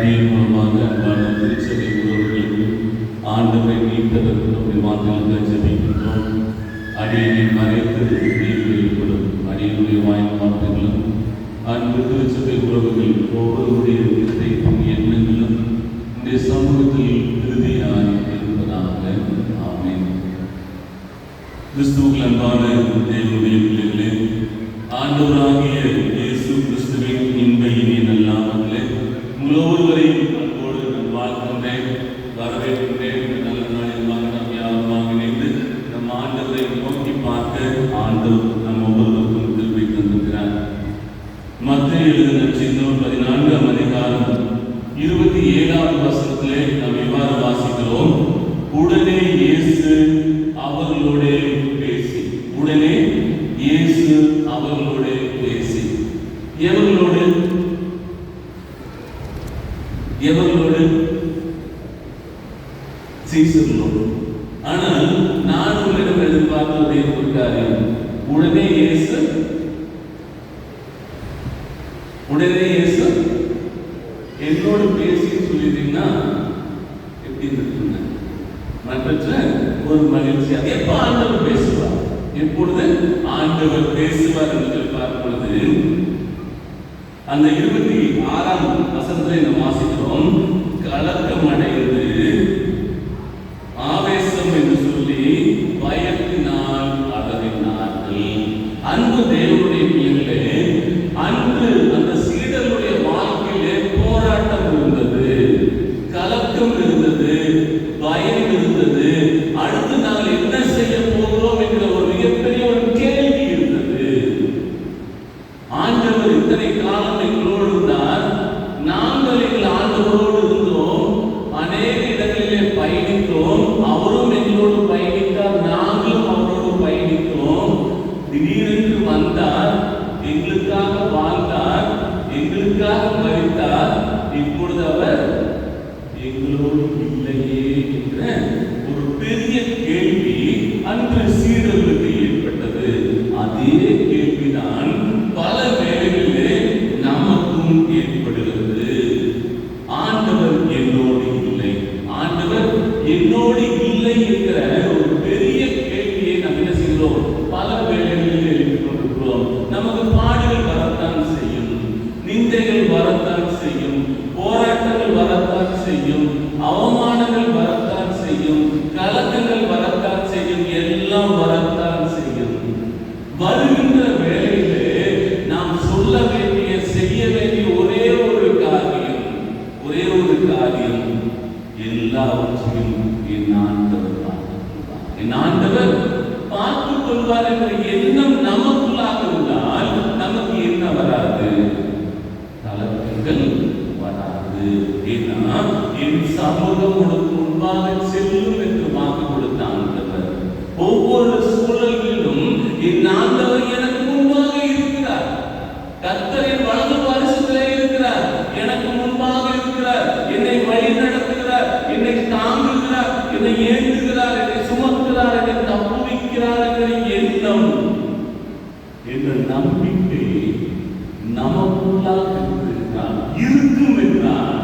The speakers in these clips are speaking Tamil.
அடியின் மூலமாக அன்பான திருச்சபை உறவுகளுக்கு ஆண்டவரை மீட்டதற்கு நம்முடைய வார்த்தைகளுக்கு ஜெபிக்கின்றோம். அடியனை மறைத்து நீர் வெளிப்படும் அடியனுடைய வாயின் வார்த்தைகளும் அன்பு திருச்சபை உறவுகள் ஒவ்வொருடைய இதயத்தின் எண்ணங்களும் இந்த சமூகத்தில் இறுதியாய் இருப்பதாக. ஆமென். கிறிஸ்துவுக்கு அன்பான தேவனுடைய பிள்ளைகளே, ஆண்டவராகிய இயேசு கிறிஸ்துவின் இன்ப இனிய நல்லாமலே உங்கள் ஒவ்வொருவரையும் அன்போடு நான் வாழ்கின்றேன், வரவேற்கின்றேன். நல்ல நாளில் நாம் யாருமாக இணைந்து நம் ஆண்டவரை நோக்கி பார்க்க ஆண்டவர் நம் ஒவ்வொருவருக்கும் திருப்பி தந்திருக்கிறார். மத்தேயு எழுதின நற்செய்தி 14ஆம் அதிகாரம் 27வது வசனத்திலே நாம் இவ்வாறு வாசிக்கிறோம். உடனே இயேசு அவர்களோடே பேசி, உடனே இயேசு அவர்களோடே பேசி, எவர்களோடு? எவர்களோடு? சீசர்களோடு. ஆனால் நான் உங்களிடம் எதிர்பார்த்த ஒரே ஒரு காரியம், உடனே இயேசு என்னோடு பேசி சொல்லிட்டீங்கன்னா எப்படி இருக்குங்க? மற்ற ஒரு மகிழ்ச்சி. அது எப்ப ஆண்டவர் பேசுவார்? எப்பொழுது ஆண்டவர் பேசுவார் என்று பார்க்கும் பொழுது அந்த 26ஆம் வசனத்தை நாம் வாசிக்கிறோம். கலக்கம் அடைந்து ஆவேசம் என்று சொல்லி பயத்தினால் அலறினார்கள். அன்பு தேவனுடைய பிள்ளைகளே, அன்று அந்த சீடர்களுடைய வாழ்க்கையிலே போராட்டம் இருந்தது, கலக்கம் இருந்தது, பயம் இருந்தது. அடுத்து நாங்கள் என்ன செய்ய போகிறோம் என்கிற ஒரு மிகப்பெரிய ஒரு கேள்வி இருந்தது. ஆண்டவர் இத்தனை காலம் எங்களோடு இருந்தார், நாங்கள் எங்கள் ஆண்டவரோடு இருந்தோம், அநேக இடங்களிலே பயணித்தோம், அவரும் எங்களோடு பயணித்தார், நாங்களும் அவரோடு பயணித்தோம். திடீரென்று வந்தார், எங்களுக்காக வாழ்ந்தார், எங்களுக்காக மரித்தார், இப்பொழுது அவர் எங்களோடு இல்லையே என்ற ஒரு பெரிய கேள்வி அன்று சீடர்களுக்கு ஏற்பட்டது. அதே கேள்விதான் பல வேளைகளிலே நமக்கும் ஏற்படுகிறது. ஆண்டவர் என்னோடு இல்லை, ஆண்டவர் என்னோடு இல்லை என்கிற ஒரு பெரிய கேள்வியை நாம் என்ன செய்கிறோம்? பல வேளைகளில் எழுப்பிக் கொண்டிருக்கிறோம். நமக்கு பாடுகள் வரத்தான் செய்யும், நிந்தைகள் வரத்தான் செய்யும், போராட்டங்கள் வரத்தான் செய்யும், அவமானங்கள் வரத்தான் செய்யும், கலக்கங்கள் வரத்தான் செய்யும், எல்லாம் வரத்தான் செய்யும். வருகின்ற வேளையிலே நாம் சொல்ல வேண்டிய, செய்ய வேண்டிய ஒரே ஒரு காரியம், எல்லாவற்றையும் என் ஆண்டவர் பார்த்துக்கொள்வார், என் ஆண்டவர் பார்த்துக் கொள்வார் என்ற எண்ணம் நமக்குள்ளாக இருந்தால் நமக்கு என்ன வராது? கலக்கங்கள் வராது. ஏன்னா என் சமூகம் உனக்கு முன்பாக செல்லும் என்று வாக்கு கொடுத்த ஆண்டவர் ஒவ்வொரு சூழல்களிலும் என் ஆண்டவர் எனக்கு முன்பாக இருக்கிறார். கர்த்தரின் வலது பாரிசத்திலே இருக்கிறார், எனக்கு முன்பாக இருக்கிறார், என்னை வழி நடத்துகிறார், என்னை தாங்குகிறார், என்னை ஏந்துகிறார், என்னை சுமக்கிறார், என்னை தப்புவிக்கிறார் என்ற எண்ணம், என்ற நம்பிக்கை நமக்குள்ளாக இருக்கும் என்றால்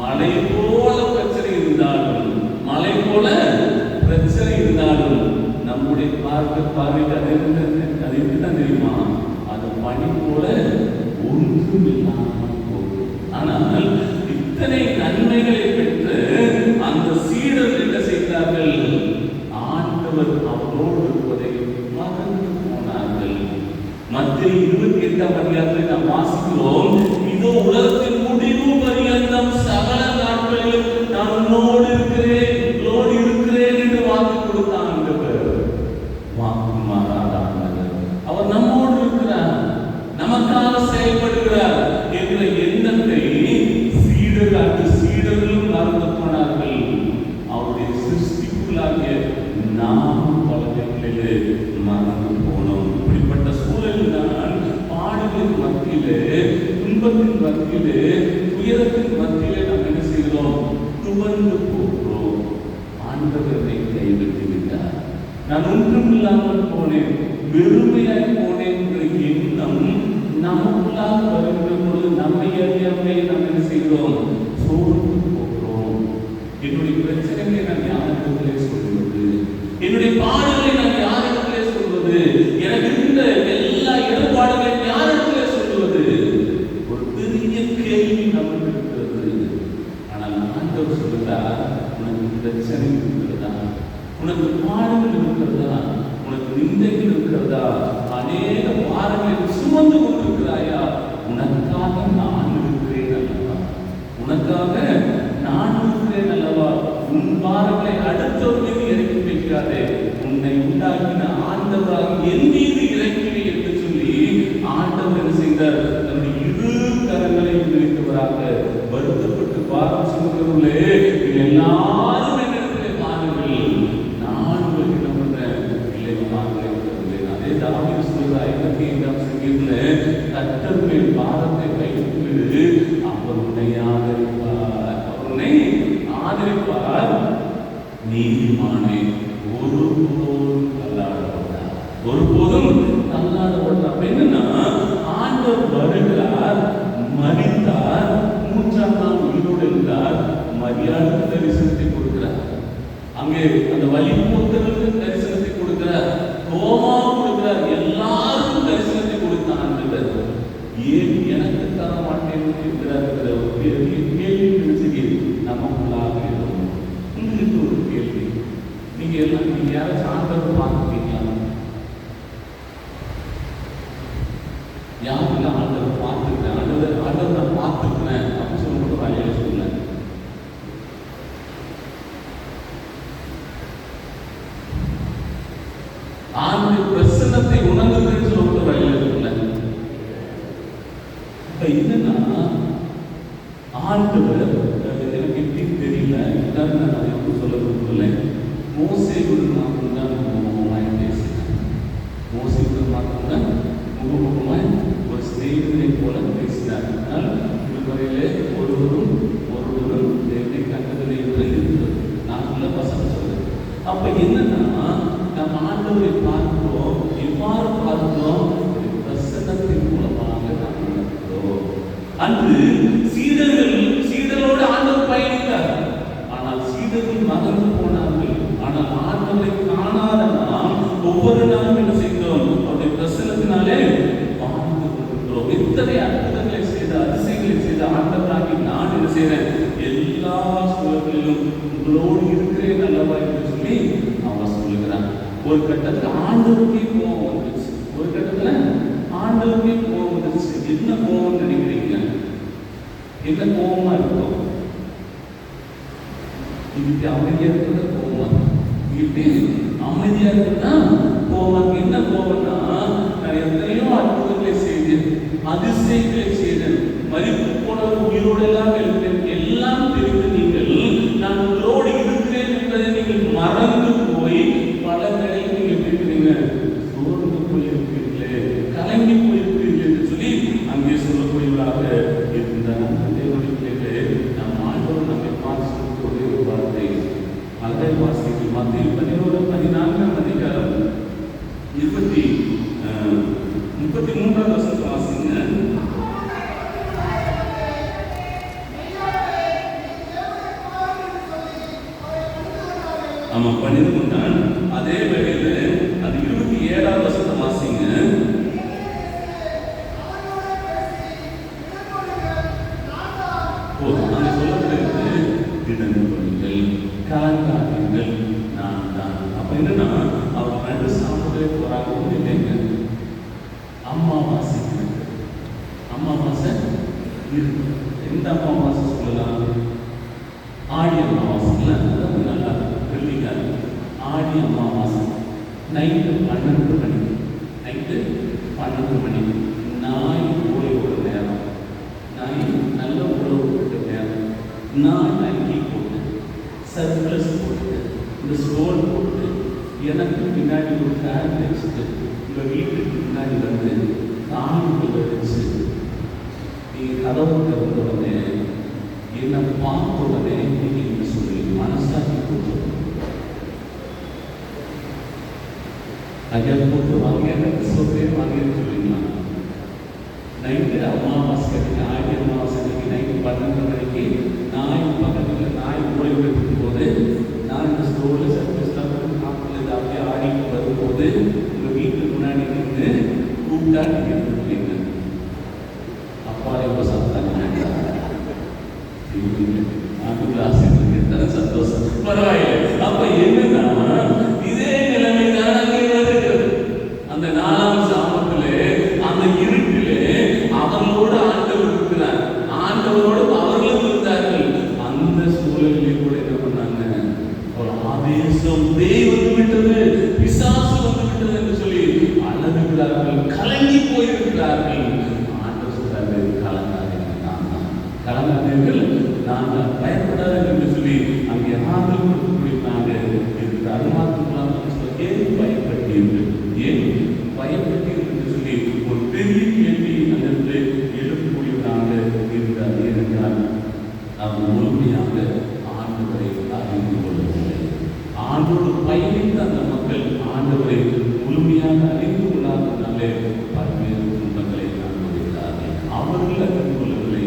மலை போல பிரச்சனை இருந்தாலும், மலை போல பிரச்சனை இருந்தாலும் நம்முடைய பார்வைக்கு அது எப்படிதான் தெரியுமா? அது பனி போல ஒன்றும் இல்லாமல் போகும். ஆனால் இத்தனை நன்மைகளை பெற்று அந்த சீடர்கள் என்ன செய்தார்கள்? ஆண்டவர் அவரோடு இருப்பதை மறந்து போனார்கள். மத்தேயு 28ஆம் அதிகாரத்தை நாம் வாசிக்கிறோம். இதோ உலகத்தின் முடிவு பரியந்தம் சகல நாட்களிலும் நான் உன்னோடு இருக்கிறேன் என்று வாக்கு கொடுத்த ஆண்டவர் வாக்கு மாறாத ஆண்டவர். அவர் நம்மோடு இருக்கிறார், நமக்காக செயல்படுகிறார் என்ற எண்ணத்தை சீடர்களும் மறந்து போனார்கள். அவருடைய சிருஷ்டிக்குள்ளாகிய நாம் பலகைகளிலே மறந்து போனோம். இப்படிப்பட்ட சூழலில் தான் பாடுகளின் மத்தியிலே, துன்பத்தின் மத்தியிலே, துயரத்தின் மத்தியிலே நாம் என்ன செய்கிறோம்? துவண்டு போகிறோம். ஆண்டவரை கைவிட்டு விட்டார், நான் ஒன்றும் இல்லாமல் போனேன், வெறுமையாய் போனேன் என்ற எண்ணம் நமக்குள்ளாக வருகிற பொழுது நம்மை அறியாமலே நாம் என்ன செய்கிறோம்? செய்கிறோம்? சோர்ந்து போகிறோம். என்னுடைய பிரச்சனைகளை நான் யாரிடத்திலே சொல்வது? என்னுடைய பாடுகளை நான் யாரிடத்திலே சொல்வது? எனக்கு இருந்த எல்லா இடர்பாடுகளையும் யாரிடத்திலே சொல்வது? ஒரு பெரிய கேள்வி நமக்கு இருக்கிறது. ஆனால் ஆண்டவர் சொல்லுகிறார், உனக்கு பிரச்சனை இருக்கிறதா? உனக்கு பாடுகள் இருக்கிறதா? உனக்கு நிந்தைகள் இருக்கிறதா? அநேக பாரங்களை சுமந்து கொண்டிருக்கிறாயா? உனக்காக நான் இருக்கிறேன் அல்லவா? உனக்காக நான் இருக்கிறேன் அல்லவா? உன் பாரங்களை அடுத்தவர் மீது இறக்கி வைக்காதே, உன்னை உண்டாக்கின ஆண்டவராக என் மீது இறக்கிவை என்று சொல்லி ஆண்டவர் என்ன செய்தார்? தன்னுடைய இரு கரங்களை விரித்தவராக வருத்தப்பட்டு பாரம் சுமக்கிறவர்களே, எல்லாரும் என்னிடத்திலே பாருங்கள், நான் உங்களுக்கு என்ன பண்றேன்? இல்லை பாருங்கள். அதே தாவீது சொல்ற 55ஆம் சங்கீதத்துல, கர்த்தர் மேல் பாரத்தை வைத்து அவர் உன்னை ஆதரிப்பார், அவர் உன்னை ஆதரிப்பார். நீதிமானே ஒருபோதும் தள்ளாடப்பட்டார், ஒருபோதும் தள்ளாடப்பட்டார். என்னன்னா, ஆண்டவர் வருகிறார், மரித்தார், 3ஆம் நாள் உயிரோடு இருந்தார், மரியாதை தரிசனத்தை கொடுக்கிறார். அங்கே அந்த வலி போத்தர்களுக்கு தரிசனத்தை கொடுக்கிறார், தோமா கொடுக்கிறார், எல்லாருக்கும் தரிசனத்தை கொடுத்தான். ஏன் எனக்கு தர மாட்டேன் என்கிறார்? ஒரு பெரிய கேள்வி நினைச்சு நமக்குள்ளாக இருக்கும். உங்களுக்கு ஒரு கேள்வி, நீங்க யாராச்சும் ஆண்டவர் பார்த்துருக்கீங்களா? யாருல ஆண்டவர் பார்த்துருக்கேன், ஆண்டவர் நான் பார்த்துருக்கேன் அப்படின்னு சொல்ல வழியில சொல்ல. ஆண்டு பிரசன்னத்தை உணர்ந்ததுன்னு சொல்ல வழியில சொல்ல. இப்ப என்னன்னா, ஆண்டவர் எனக்கு எப்படி தெரியல, நான் எப்படி சொல்ல விரும்பல. மோசேயுடன் மாத்திரம் முகமுகமாய் பேசினார். மோசேயுடன் மாத்திரம் முகமுகமாய் ஒரு ஸ்நேகிதனை போல பேசினார். ஆனால் இதுவரையிலே ஒருவரும் தேவனை கண்டதில்லை என்று இருக்கிறது. நான் உள்ள வசனம் சொல்றேன். அப்ப என்னன்னா, நம்ம ஆண்டவரை பார்க்கிறோம், எவ்வாறு பார்க்கிறோம்? பிரசன்னத்தின் மூலமாக நாம் நடக்கிறோம். அன்று சீடர்களோடு ஆண்டவர் பயணித்தார். ஆனால் சீடர்கள் மறந்து போனார்கள். ஆனால் ஆண்டவரை காணாத நாம் ஒவ்வொரு நாளும் என்ன செய்தோம்? அவருடைய பிரசன்னத்தினாலே வாழ்ந்து கொண்டிருக்கிறோம். எத்தனை அற்புதங்களை செய்த, அதிசயங்களை செய்த ஆண்டவராகி நான் என்ன செய்றேன்? எல்லா சூழல்களிலும் உங்களோடு இருக்கிறேன் அல்லவா என்று சொல்லி அவர் சொல்லுகிறார். ஒரு கட்டத்தில் ஆண்டவருக்கே கோபம் வந்துச்சு. ஒரு கட்டத்தில் ஆண்டவருக்கே கோபம் வந்துச்சு. என்ன கோபம் நினைக்கிறீங்க? என்ன கோபமா இருக்கும்? இதுக்கு அமைதியா இருக்கிறது கோபமா? இப்படி அமைதியா இருக்குன்னா கோபம். என்ன கோபம்னா, நான் எத்தனையோ அற்புதங்களை செய்தேன், அதிசயங்களை செய்தேன், மரித்து போனவர் உயிரோடு எல்லாம் இருக்கிறேன், எல்லாம் தெரிந்து நீங்கள் நான் உங்களோடு இருக்கிறேன் என்பதை நீங்கள் மறந்து போய் பல நிலையில் நீங்கள் எப்படி இருக்கிறீங்க? சோர்ந்து போயிருக்கிறீர்களே, கலங்கி போயிருக்கிறீர்கள் என்று சொல்லி அங்கே சொல்லக்கூடியவராக இருந்தார். நம் ஆண்டவர் நம்மை பார்த்து சொல்லக்கூடிய ஒரு வார்த்தை, அதை வாசிக்கு மத்திய 11:14 அதிகாரம் 33 வசனத்தை வாசிங்க. ஆமா, 12 அதே வேளையில அது 27 வசனத்தை வாசிங்க. அங்கே சொல்லப்படுகிறது, திடன்கள் கலங்காதீர்கள், நான் தான். அப்ப என்னன்னா, அவர் 2 சாமுவேலே போறாங்க. இல்லைங்க, அமாவாசை இருக்கு. எந்த அமாவாசை சொல்லலாம்? ஆடி அமாவாசை. நல்லா வெள்ளிக்காரி ஆடி அமாவாசை நைட்டு 12 மணி. நாய் ஓய்வோட நேரம், நாய் நல்ல உழவு போட்ட நேரம். நான் அங்கி போட்டு, சர்ப்ளஸ் போட்டு, இந்த ஸ்டோன் போட்டு, எனக்கு பின்னாடி ஒரு ஃபேன் வச்சுட்டு, உங்கள் வீட்டுக்கு பின்னாடி வந்து காணுக்குள்ள வச்சு, நீங்கள் கதவு திறந்த உடனே, என்னை பார்த்த உடனே நீங்கள் என்ன சொல்லுவீங்க? மனசாட்சி கொடுத்து ஐயா போட்டு வாங்க, எனக்கு சொத்தே வாங்கன்னு சொல்லுவீங்களா? நைட்டு அமாவாசை, ஆடி அமாவாசை நைட்டு 12 மணிக்கு நாய் பக்கத்தில் நாய் ஓய்வு எடுக்கும் போது நான் இந்த ஸ்டோரில் சர்வீஸ்லாம் காப்பில் அப்படியே ஆடிட்டு வரும்போது உங்கள் வீட்டுக்கு முன்னாடி நின்று கூப்பிட்டா நீங்கள் சொல்லிங்க அப்பா எவ்வளோ சாப்பிட்டாங்க சந்தோஷம் பரவாயில்லை. அப்ப என்னன்னா இதே நிலைமை தான் அங்கே வருகிறது. அந்த 4ஆம் சாமத்திலே அந்த இருட்டிலே அவர்களோடு ஆண்டவர் இருக்கிறார், ஆண்டவரோடு அவர்களும் இருந்தார்கள். அந்த சூழலிலே கூட என்ன பண்ணாங்க, ஒரு ஆவேசம் பேய் வந்து விட்டது, பிசாசு வந்து விட்டது என்று சொல்லி அழுகிறார்கள், கலங்கி போயிருக்கிறார்கள். ஆண்டவர் சொல்றாரு, கலங்காதீர்கள், கலங்காதீர்கள், நாங்கள் பயப்படாதீர்கள் என்று சொல்லி அங்கே ஆதரவு கொடுக்கக்கூடியவனாக இருக்கிறார். ஏன் பயப்பட்டீர்கள், ஏன் பயப்பட்டீர்கள் என்று சொல்லி ஒரு பெரிய கேள்வி அந்த எழுப்பக்கூடியவனாக இருக்கிறார். ஏனென்றால் அவர் முழுமையாக ஆண்டவரை அறிந்து கொள்ளவில்லை. ஆண்டோடு பயணித்த அந்த மக்கள் ஆண்டவரை முழுமையாக அறிந்து கொள்ளாதனாலே பல்வேறு துன்பங்களை அனுபவித்தார்கள். அவர்கள் அறிந்து கொள்ளவில்லை,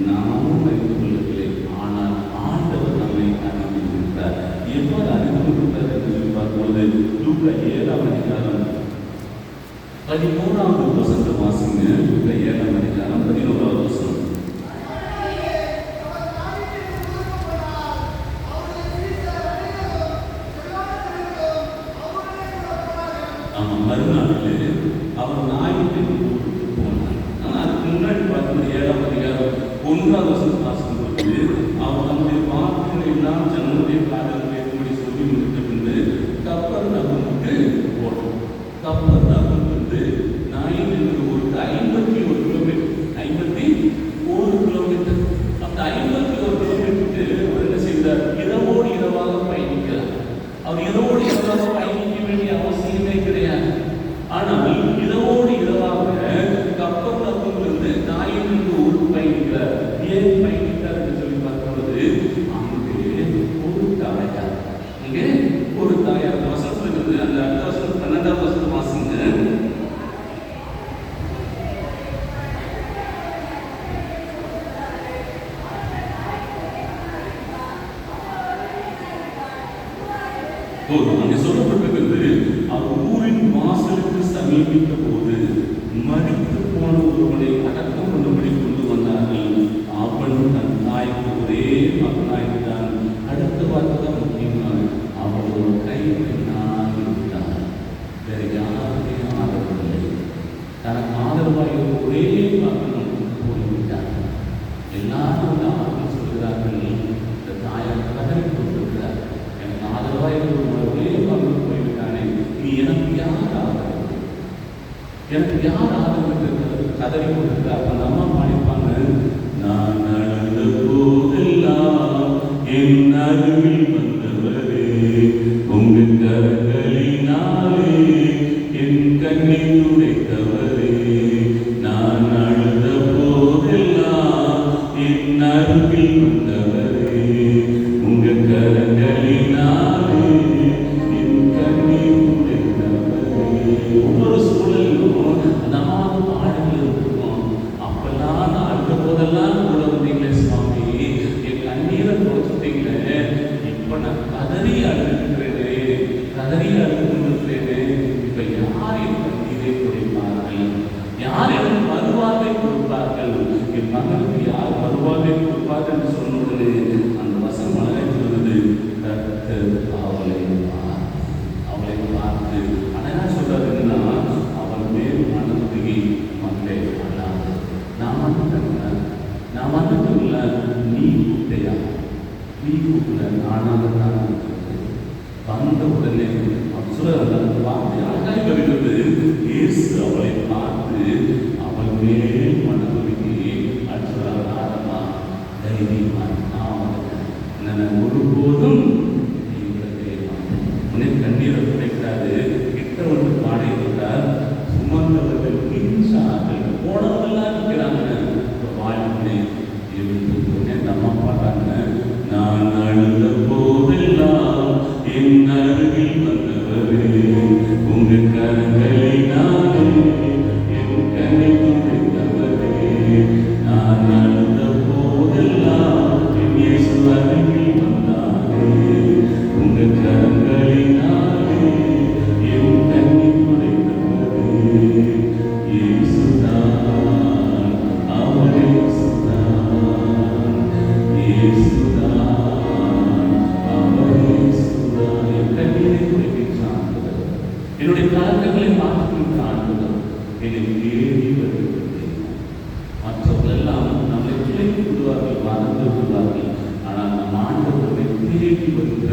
நாமும் அறிந்து கொள்ளவில்லை. ஆனால் ஆண்டவர் நம்மை அறிந்து கொள்கிறார். எவ்வாறு அறிந்து கொள்கிறார் என்று சொல்லி பார்க்கும்போது லூக்கா 7ஆம் அதிகாரம் 13வது வசனத்தை வாசிங்க. லூக்கா 7ஆம் அதிகாரம் 11வது வசனம். மறுநாளிலே அவர் நாயிட்டின் ஊருக்கு போனார். ஆனால் அதுக்கு முன்னாடி பார்க்கும்போது 7ஆம் அதிகாரம் 1வது வசனம் வாசிக்கும் பொழுது அவர் தம்முடைய வார்த்தைகளை எல்லாம் ஜனங்களுடைய காதல் ஏற்படி சொல்லி முடித்த பின்பு கப்பர்நகூமுக்கு போனார். கப்பர்நகூம் வந்து நாயின் என்ற ஊருக்கு 51 கிலோமீட்டர், 51 கிலோமீட்டர். அந்த 51 கிலோமீட்டருக்கு அவர் என்ன செய்தார், இரவோடு இரவாக பயணிக்கிறார். அவர் இரவோடு இரவாக பயணிக்க வேண்டிய அவசியமே கிடையாது. ஆனால் இரவோடு இரவாக கப்பர்நகூமிலிருந்து நாயின் என்ற ஊருக்கு பயணிக்கிறார். ஏன் பயணித்தார் என்று சொல்லி பார்க்கும்போது அங்கே ஒரு தாயார், இங்கே ஒரு தாயார் வசனம் இருக்கிறது. அந்த அடுத்த வசனம் 12வது வசனம் வாசிங்க. அங்கே சொல்லப்பட்டிருக்கிறது, அவர் ஊரின் வாசலுக்கு சமீபித்த போது மரித்து போன ஒருவனை அடக்கம் பண்ணும்படி கொண்டு வந்தார்கள். அவன் தன் தாய்க்கு ஒரே மகனாயிருந்தான். அடுத்த வார்த்தை தான் முக்கியமான, அவள் ஒரு கைவினால் இருந்தார். வேறு யாருமே ஆதரவில்லை. தனக்கு ஆதரவாக ஒரே மகனும் போய்விட்டார். எல்லாரும் அந்த ஆதரவு சொல்கிறார்கள். இந்த தாயார் கதறி கொண்டிருக்கிறார், எனக்கு ஆதரவாக ஒரே மகன் போய்விட்டானே, நீ எனக்கு யார் ஆதரவு, எனக்கு யார் ஆதரவு கதறி கொண்டிருக்கிறார். அப்ப அந்த அம்மா பாடிப்பாங்க, நான் அழுத போதெல்லாம் என் அருகில் வந்தவரே, உங்க கரங்களினாலே என் கண்ணீர் துடைத்தவரே. நான் அழுத போதெல்லாம் என் அருகில் வந்தவரே, உங்க கரங்களினாலே என் கண்ணீர் துடைத்தவரே. ஒவ்வொரு சூழலிலும் அந்த அம்மாவுக்கு பாடல்கள் இருக்கும். அப்பெல்லாம் நான் அழுத போதெல்லாம் கூட வந்தீங்களே சுவாமி, என் கண்ணீரை கொடுத்துட்டீங்களே, இப்ப நான் கதறி அழுகிறேனே, கதறி அழுது கொண்டிருக்கிறேனே, இப்ப யார் என் கண்ணீரை கொடுப்பார்கள், யார் எனக்கு மறுவாழ்வை கொடுப்பார்கள், என் மகனுக்கு யார் மறுவாழ்வை கொடுப்பார்கள் என்று சொன்ன உடனே அந்த வசனம் அழகாய் சொல்வது, கர்த்தர் அவளை பார்த்து அழகா சொல்றாரு. என்னன்னா, அவன் மேல் மனதுருகி மகளே அழாது, நான் வந்துட்டேன், நான் வந்துட்டேன்ல, நீ கூப்பிட்டையா, நீ கூப்பிடல, நானாக தான் வந்த உடனே அந்த வார்த்தை அழகாய் வருகிறது. இயேசு அவளை பார்த்து அவள் மேல் மனதுருகி அச்சுறார், ஆரம்பா தைரியமா, நான் வந்துட்டேன், நான் ஒருபோதும் உன்னை கண்ணீரை துடைக்கிறாரு. கிட்ட வந்து பாடியிருக்கிறார், சுமந்தவர்கள் மின்சார்கள் போனவர்கள்லாம் இருக்கிறாங்க, வாழ்க்கை எழுந்து அம்மா பாடுறாங்க, நான் அழுத போதெல்லாம் என் அருகில் வந்தவரே, உங்க கரங்களினாலே என் கண்ணை துடைத்தவரே. நான் அழுத போதெல்லாம் வருகிற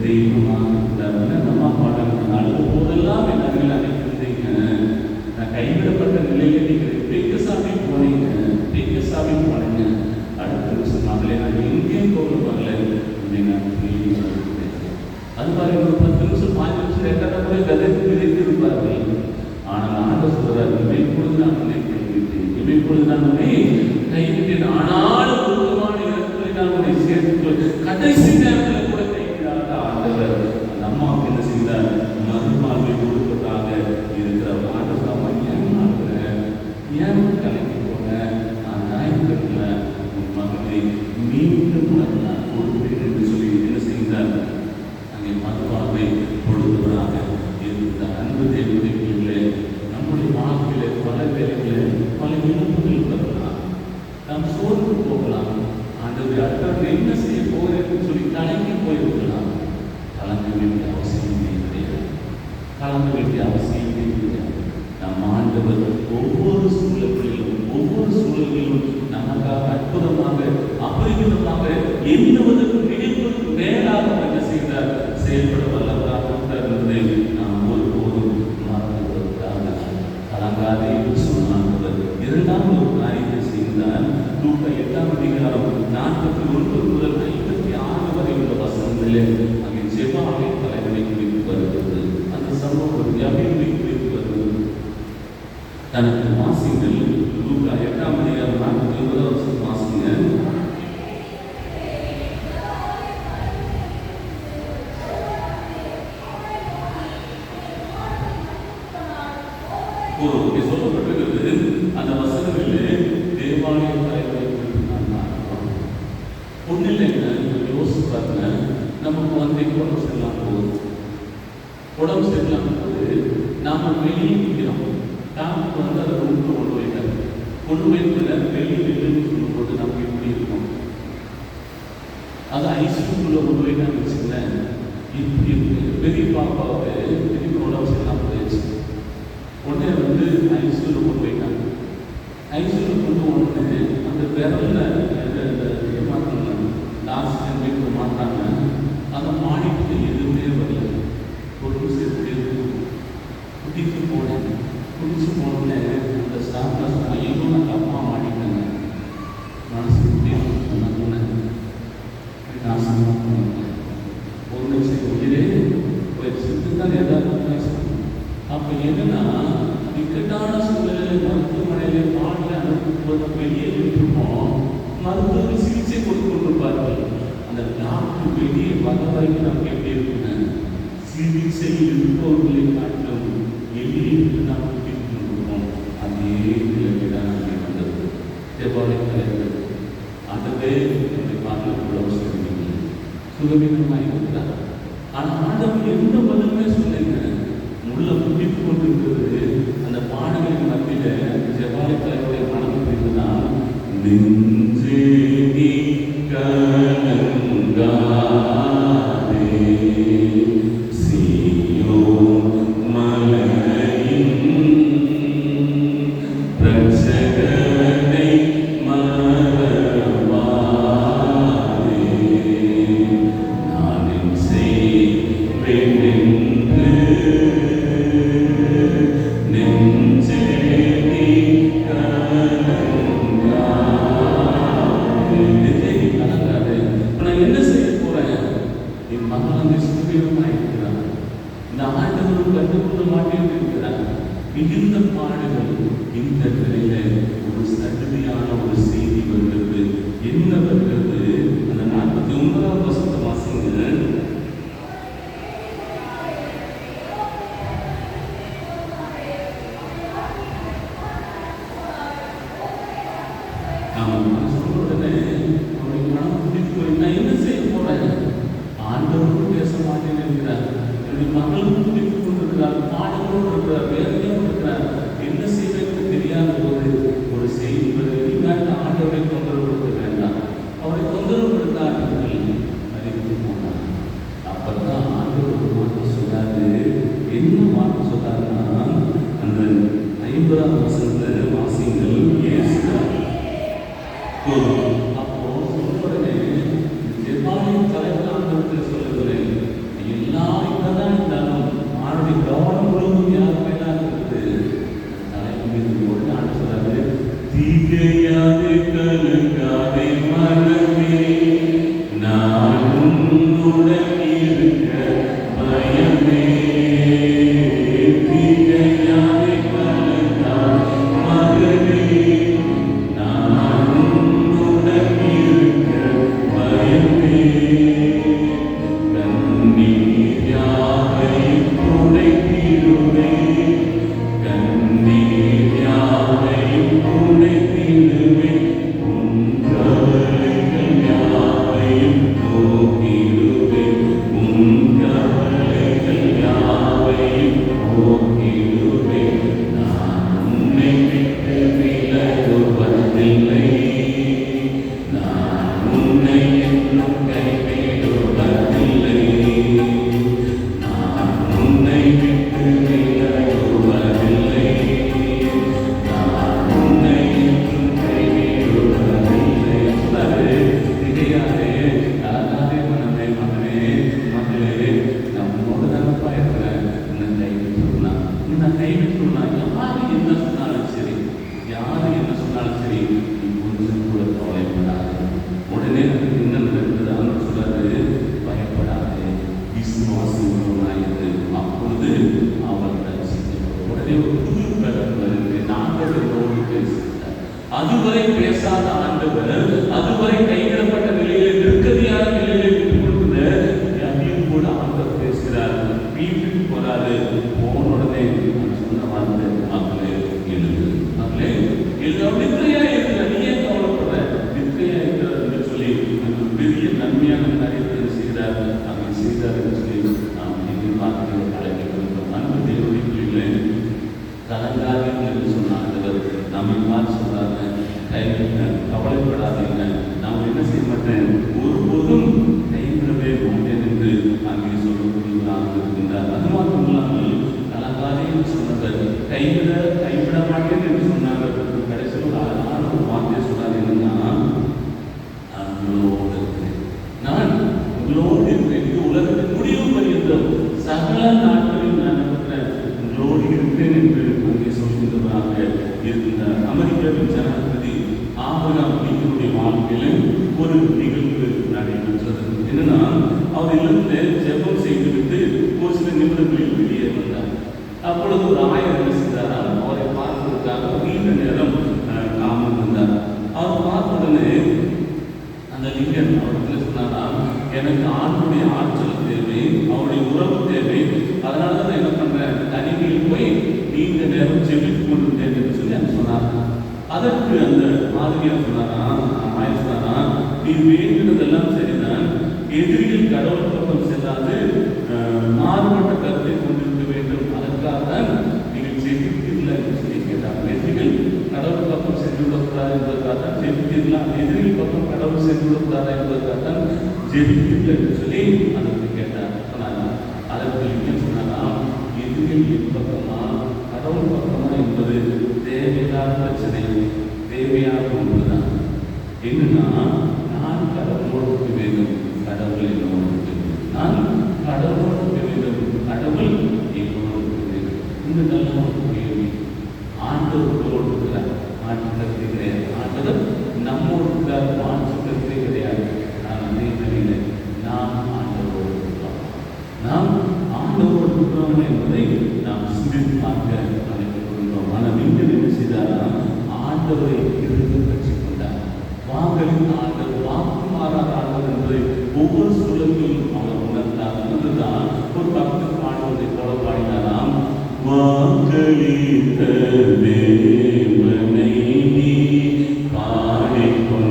தெய்வமாக இருந்தார். நம்ம பாடம் அழுது போதெல்லாம் என் அருகில் அனுப்பியிருந்தீங்க. நான் கைவிடப்பட்ட நிலையில் நீங்கள் எங்க சாமி போனீங்க, எங்க சாமி போனீங்க. அடுத்த நிமிஷம் மகளே நான் எங்கேயும் போக வரல அப்படின்னு அது மாதிரி ஒரு 10 நிமிஷம் 5 நிமிஷம் எட்டாட கூட கதைக்கு விதைத்து இருப்பார்கள். ஆனால் ஆண்டவர் சொல்றாரு, இமைப்பொழுது நான் உன்னை கைவிட்டேன், இமைப்பொழுது நான் உன்னை கைவிட்டேன், ஆனாலும் உருவமான இடத்துல நான் உன்னை சேர்த்து கடைசி நேரத்தில் கூட கைவிடாத ஆண்டவர். அந்த அம்மாவுக்கு என்ன செய்தார்? மறுமாழ்வை கொடுப்பதாக இருக்கிற ஆண்டவர் அம்மா ஏன் கலைக்கு போன நான் ஞாயிற்றுக்கிழமை உன் மகனை மீண்டும் நான் கொடுப்பேன் என்று சொல்லி என்ன செய்தார்? அங்கே மறுவாழ்வை கொடுத்தவராக இருந்தார். அன்பு தேவதைகளிலே நம்முடைய வாழ்க்கையில பல வேலைகளில் பல இழப்புகள் வரலாம், நாம் சோர்ந்து போகலாம். ஆண்டவர் அடுத்த என்ன செய்ய போகிறேன்னு சொல்லி கலங்கி போயிருக்கலாம். கலங்க வேண்டிய அவசியமே கிடையாது, கலங்க வேண்டிய அவசியமே கிடையாது. நம் ஆண்டவர் ஒவ்வொரு சூழல்களிலும் நமக்காக அற்புதமாக அபரிமிதமாக எண்ணுவதற்கு நினைப்பதற்கு மேலாக என்ன செய்தார்? செயல்பட வல்லவராக இருந்தார் என்பதை நாம் ஒருபோதும் மறந்துவிடக்கூடாது. கலங்காதே என்று சொன்னார். இரண்டாவது ஒரு காரியத்தை செய்தார். லூக்கா 8ஆம் அதிகாரம் 49 முதல் 56 வரை உள்ள வசனங்களிலே அங்கே ஜெப ஆலய தலைவனை குறித்து வருகிறது. அந்த சம்பவம் யாவையுமே குறித்து வருகிறது. தனக்கு வாசிங்கள். லூக்கா 8ஆம் அதிகாரம் 49 வசனம் வாசிங்க. சொல்லப்பட்டிருக்கிறது அந்த வசனங்களிலே தேவாலய தலைவரை குறித்து நான் பார்க்கிறோம். ஒன்றும் இல்லைங்க, யோசிச்சு பாருங்க. நம்ம குழந்தைக்கு உடம்பு சரியில்லாம போகுது, உடம்பு சரியில்லாம போகுது, நாம வெளியே நிற்கிறோம். டாக்டர் அதை ரூம்க்கு கொண்டு போயிட்டாங்க. கொண்டு போயிட்டு வெளியே சொல்லும்போது நம்ம எப்படி இருக்கோம்? அது ஐசியூக்குள்ள கொண்டு போயிட்டான்னு வச்சுங்களேன். இப்படி இருக்கு. பெரிய பாப்பாவை திருப்பி உடம்பு சரியில்லாம போயிடுச்சு. உடனே ஐசியூல கொண்டு போயிட்டாங்க. ஐசியூல கொண்டு உடனே அந்த விரல்ல மாற்றாங்க, ஆக்சிஜன் வீட்டு மாற்றாங்க. அந்த மாடிக்கு எதுவுமே வரல. ஒரு சேர்த்து குடிச்சு போனேன். குடிச்சு போனோடனே அந்த ஸ்டாஃப்ல ஐயோ அந்த அம்மா மாடிட்டாங்க. மனசு போனேன் நாசமாக போனேன். ஒரு நிமிஷம் உயிரே போயிடுச்சு தான் ஏதாவது. அப்போ என்னன்னா இக்கட்டான சூழ்நிலையில் மருத்துவமனையிலே பாடல அனுப்பும்போது வெளியே இருப்போம். மருத்துவர்கள் சிகிச்சை கொடுத்து கொண்டிருப்பார்கள். அந்த டாக்டர் வெளியே வர வரைக்கும் நமக்கு எப்படி இருக்குங்க? சிகிச்சை இருப்பவர்களை காட்டும் வெளியே நாம் கூட்டிட்டு கொண்டிருப்போம். அதே நிலைமைதான் அங்கே வந்தது. தேவாலய தலைவர் ஆண்டவே என்னுடைய பாடல உடம்பு சுகவீனமாக இருக்கிறார். ஆனால் ஆண்டவர் எந்த பதிலுமே சொல்லுங்க. உள்ள குடித்து கொண்டிருக்கிறது. அந்த பாடல்களின் மத்தியில் ஜெபாலய தலைவருடைய மனம் இருந்ததுதான், நெஞ்சே நீ கலங்காதே, சீயோன் மலையின் இரட்சகனை மறவாதே, நான் என் செய்வேன் என்று என்ன செய்ய போறேன்? என் மகன் அங்கே சுகவீனமாக இருக்கிறான். இந்த ஆண்டவர் கற்றுக்கொள்ள மாட்டேன் இருக்கிறார். மிகுந்த பாடுகள். இந்த நிலையில ஒரு சடுதியான ஒரு செய்தி வருகிறது. என்ன வருகிறது? அந்த 49ஆம் வசனத்தை வாசிங்க. உடனே அவனுக்கு மனம் பிடித்து போய் நான் என்ன செய்ய போறேன்? ஆண்டவரும் பேச மாட்டேன் என்கிறார். என்னுடைய மகளும் பிடித்துக் கொண்டிருக்கிறார், பாடலும் இருக்கிறார், வேதனையும் இருக்கிறார். என்ன செய்வது தெரியாத போது ஒரு செய்தி வருகிறது. ஆண்டவரை தொந்தரவுப்படுத்த வேண்டாம், அவரை தொந்தரவுப்படுத்தார்கள் அறிவித்து போனார். அப்பதான் ஆண்டவர் ஒரு வார்த்தை சொன்னாரு. என்ன வார்த்தை சொன்னாருன்னா, அந்த 50ஆம் வசனத்தை வாசிங்கள். அப்போ உடனே ஜெபாலின் தலைவராக மகிமையான காரியத்தை செய்கிறார், அங்கே செய்தார் என்று சொல்லி நாம் எதிர்பார்த்து அழைக்கப்படுகிறோம். அன்பு தேவனுடைய பிள்ளைகளே, கலங்காதீர்கள் என்று சொன்ன ஆண்டவர் நம்மை பார்த்து சொல்றாங்க, கவலைப்படாதீங்க, நாம் என்ன செய்ய மாட்டேன், ஒருபோதும் கைவிடவே மாட்டேன் என்று அங்கே சொல்லக்கூடியவராக இருக்கின்றார். அது மாத்திரம் இல்லாமல் கலங்காதே என்று சொன்னவர் கைவிட மாட்டேன் என்று சொன்னார். கடைசியில் ஒரு அழகான ஒரு வார்த்தையை சொன்னார், என்னன்னா, நான் உங்களோடு இருக்கிறேன், நான் உங்களோடு இருக்கிறேன், இது உலகத்தின் முடிவு பரியந்தம் சகல நாட்களில் நான் உங்களோடு இருக்கிறேன் என்று அங்கே சொல்கின்றவராக இருக்கின்றார். அமெரிக்காவின் ஜனாதிபதி ஆபிரகாம் லிங்கனுடைய வாழ்க்கையில் ஒரு நிகழ்வு நடைபெற்றது. என்னன்னா, அவர் இல்லத்திலே ஜெபம் செய்துவிட்டு ஒரு சில நிமிடங்களில் வெளியே வந்தார். அப்பொழுது ஒரு ஆயர் என்ன செய்தாரால் அவரை பார்ப்பதற்காக நீண்ட நேரம் காமல் வந்தார். அவர் பார்த்த உடனே அந்த லிங்கன் அவருக்கு சொன்னாரா, எனக்கு ஆண்டுடைய ஆற்றல் தேவை, அவருடைய உறவு தேவை, அதனால தான் என்ன பண்றேன், தனிமையில் போய் நீண்ட நேரம் ஜெபித்துக் கொண்டிருந்தேன் என்று சொல்லி அந்த சொன்னார். அதற்கு அந்த மாதிரியா சொன்னாரா, ஆயர் சொன்னாரா, நீ வேண்டினதெல்லாம் சரிதான், எதிரிகள் கடவுள் பக்கம் செல்லாது மாறுபட்ட கருத்தை கொண்டிருக்க வேண்டும், அதற்காகத்தான் நீங்கள் ஜெபித்தீர்களா என்று சொல்லி கேட்டார். எதிரிகள் கடவுள் பக்கம் சென்று விடக்கூடாது என்பதற்காகத்தான் ஜெபித்தீர்களா, எதிரிகள் பக்கம் கடவுள் சென்று விடக்கூடாது என்பதற்காகத்தான் ஜெபித்தீர்கள் என்று சொல்லி அதற்கு கேட்டார். சொன்னாங்க. அதற்கு என்ன சொன்னாரா, எதிரிகள் பக்கமா கடவுள் பக்கமா என்பது தேவையான பிரச்சனை, தேவையான ஒன்றுதான். என்னன்னா, நான் கடவுளோடு இருக்க வேண்டும், கடவுள் என்னோடு இருக்க வேண்டும், நான் கடவுளோடு இருக்க வேண்டும், கடவுள் என்னோடு இருக்க வேண்டும். இந்த நல்ல ஒரு கேள்வி. ஆண்டவர்களோடு இருக்கிறார், மாற்றுக்கருத்தே கிடையாது. ஆண்டவர் நம்மோடு இருக்கிறார், மாற்றுக்கருத்தே கிடையாது. நான் அதே நிலையில நாம் ஆண்டவரோடு இருக்கிறோம், நாம் ஆண்டவரோடு இருக்கிறோம் என்பதை நாம் சிந்தித்து பார்க்க அழைக்கப்படுகிறோம். ஆனால் நீங்கள் என்ன செய்தாரா, ஆண்டவரை இருந்து கற்றுக் கொண்டார். வாக்களித்த ஆண்டவர், வாக்கு மாறாத ஆண்டவர் என்பதை ஒவ்வொரு சூழலிலும் அவர் உணர்ந்தார். அதுதான் ஒரு பக்தர் பாடுவதை போல பாடினாராம், வாக்களித்த தேவனை நீ பாடிக்கொண்டாடு,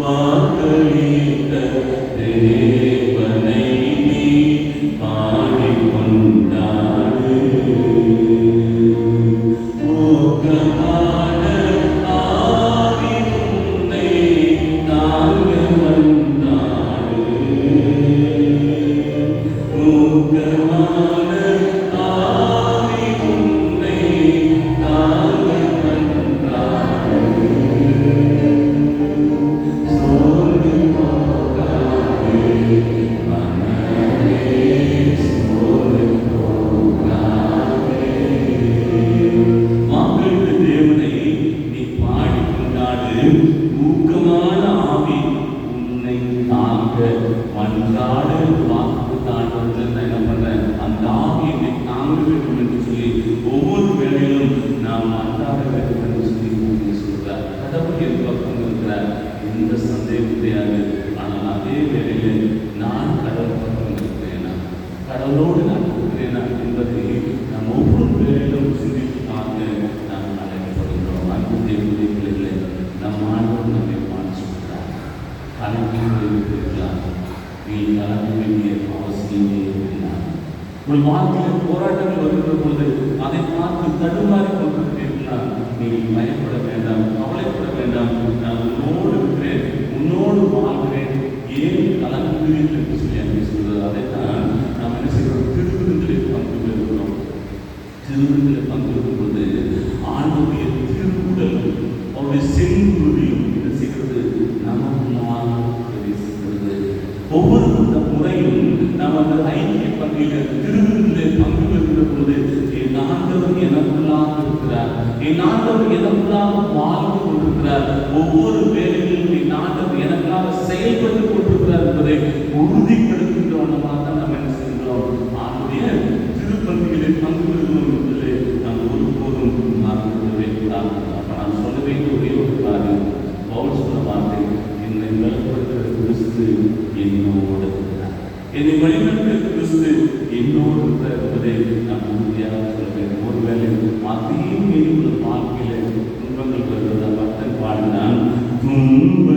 வாக்களித்த தேவனை நீ பாடிக்கொண்டாடு, ஊக்கமான ஆவி உன்னை தாங்க வந்தாடு, ஊக்கமான ஆவி உன்னை தாங்க வந்தாடு, சோர்ந்து போகாதே மனமே, சோர்ந்து போகாதே. வாக்களித்த தேவனை நீ பாடிக்கொண்டாடு, ஊக்கமான ஆவி உன்னை தாங்க வந்தாடு. வாக்கு தாண்டவர்கள் என்ன பண்றேன், அந்த ஆவி என்னை தாங்க வேண்டும் என்று சொல்லி ஒவ்வொரு வேளையிலும் நாம் அன்றாட வேண்டும் என்று சொல்லி சொல்றார். கடவுள் என் பக்கம் இருக்கிறார், எந்த சந்தேகம் கிடையாது. ஆனால் அதே வேளையில் நான் கடவுள் பக்கம் இருக்கிறேனா, கடவுளோடு நான் இருக்கிறேனா என்பதை நாம் ஒவ்வொரு வேளையிலும் சிந்தித்து பார்க்க நாம் அழைக்கப்படுகிறோம். அன்பு தேவனுடைய பிள்ளைகளை நம் ஆண்டவர் நம்மை பார்த்து சொல்கிறார், கலங்கி இருக்கிறார், நீ கலங்க வேண்டிய அவசியமே இருக்கிறார். உங்கள் வாழ்க்கையில் போராட்டங்கள் வருகிற பொழுது அதை பார்த்து தடுமாறி கொண்டிருக்கிறீர்களா, நீங்கள் பயப்பட வேண்டாம், கவலைப்பட வேண்டாம், நான் உன்னோடு இருக்கிறேன், உன்னோடு வாழ்கிறேன், ஏன் கலங்குகிறீர்கள் என்று சொல்லி அங்கே சொல்கிறது. அதைத்தான் நாம் என்ன செய்கிறோம், திருவிருந்தில் பங்கு பெறுகிறோம். திருவிருந்தில் பங்கு பெறும் பொழுது ஆண்டுடைய திருவுடல், அவருடைய செங்குருதியும் என்ன செய்கிறது, நமக்குள்ளாக பிரவேசிக்கிறது. ஒவ்வொரு முறையும் நாம் அந்த ஐக்கிய பங்கில் திருவிருந்திலே பங்கு பெறுகிற பொழுது என் ஆண்டவர் எனக்குள்ளாக இருக்கிறார், என் ஆண்டவர் எனக்குள்ளாக வாழ்ந்து கொண்டிருக்கிறார், ஒவ்வொரு வேலையிலும் என் ஆண்டவர் எனக்காக செயல்பட்டுக் கொண்டிருக்கிறார் என்பதை உறுதிப்படுத்துகின்றவனமாக தான் நாம் என்ன செய்கிறோம், ஆண்டுடைய திருப்பங்கிலே பங்கு பெறுகிறோம் என்பதிலே நாம் ஒருபோதும் மறந்துவிடவே கூடாது. அப்ப நாம் சொல்ல வேண்டிய ஒரே ஒரு காரியம், பவுல் சொன்ன வார்த்தை, என்னை பலப்படுத்துகிற கிறிஸ்து என்னோடு இருக்கிறார், என்னை வழிநடத்துகிற கிறிஸ்து என்னோடு இருக்கிறார் என்பதை நாம் உறுதியாக சொல்ல வேண்டும். ஒருவேளை அதே உள்ள வாழ்க்கையில துன்பங்கள் வருவதா, பக்தன் பாடினான், துன்ப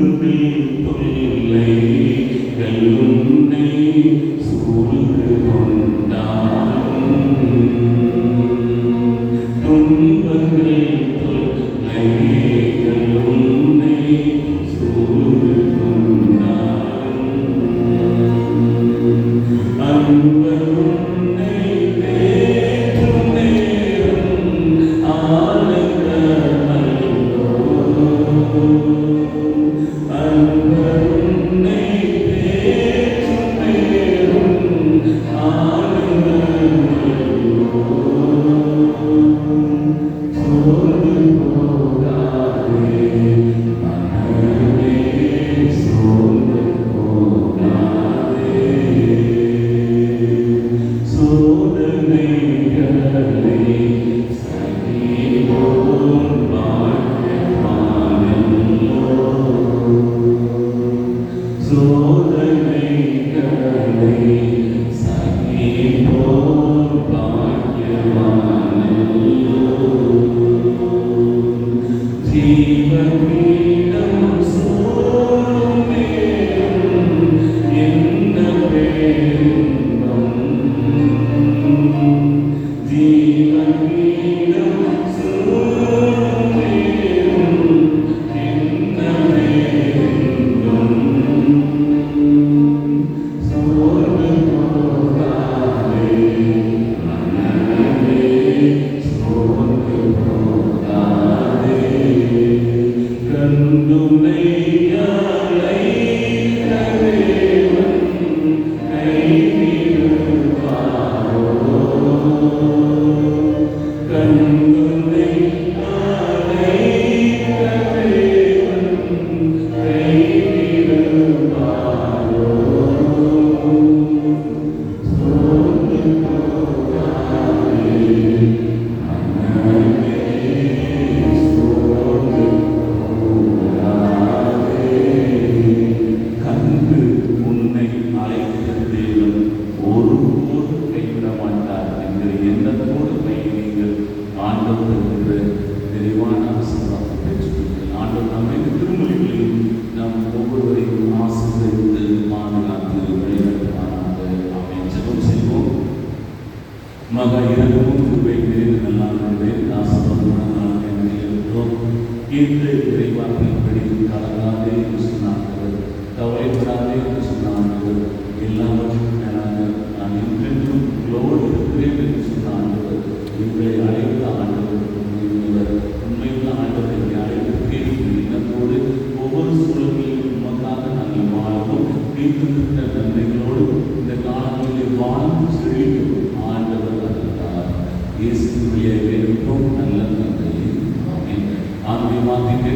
ஜீவபீடம் சூழுமே என்ன பேரின்பம். ஜீவபீடம் சூழுமே என்ன பேரின்பம். சோர்ந்து போகாதே மனமே, சோர்ந்து போகாதே. கண்டுனை அழைத்த தேவன் கைவிடுவாரோ. கண்டுனை அழைத்த தேவன் கைவிடுவாரோ. சோர்ந்து போகாதே மனமே, சோர்ந்து போகாதே. கண்டு உன்னை அழைத்த தேவன் ஒருபோதும் கைவிட மாட்டார் என்கிற எண்ணத்தோடு பயணிங்கள். ஆண்டவர் என்கிற தெளிவான ஆசீர்வாதத்தை பெற்றுக்கொள்ளுங்கள். ஆண்டவர் நம்மை திருமொழிகளில் நம் ஒவ்வொருவரையும் ஆசீர்வதித்து பாதுகாத்து வழிநடத்துவாராக. ஆமென். ஜெபம் செய்வோம். மகா இரவும் கிருபை நிறைந்த நல்லாண்டவரே, தாசபந்தமான நாளை இருக்கிறோம். இந்த இறைவாக்கின்படி கலங்காதே என்று சொன்னார்கள், கவலைப்படாதே என்று சொன்னார்கள். எல்லாவற்றுக்கும் மேலாக நான் என்றென்றும் உங்களோடு இருக்கிறேன் என்று சொன்ன ஆண்டவர், எங்களை அழைத்த ஆண்டவர் உண்மையுள்ளவர். உண்மையுள்ள ஆண்டவர் எங்களை அழைத்திருக்கேன் என்ற எண்ணத்தோடு ஒவ்வொரு சூழலிலும் உமக்காக நாங்கள் வாழவும், நீத்திருக்கிற நன்மைகளோடு இந்த காலங்களில் வாழ்ந்து செழிக்கும் ஆண்டவர் அறிந்தார். இயேசு வழியாக நல்ல தந்தையே. ஆமென். ஆன்மீகமாக்கின்ற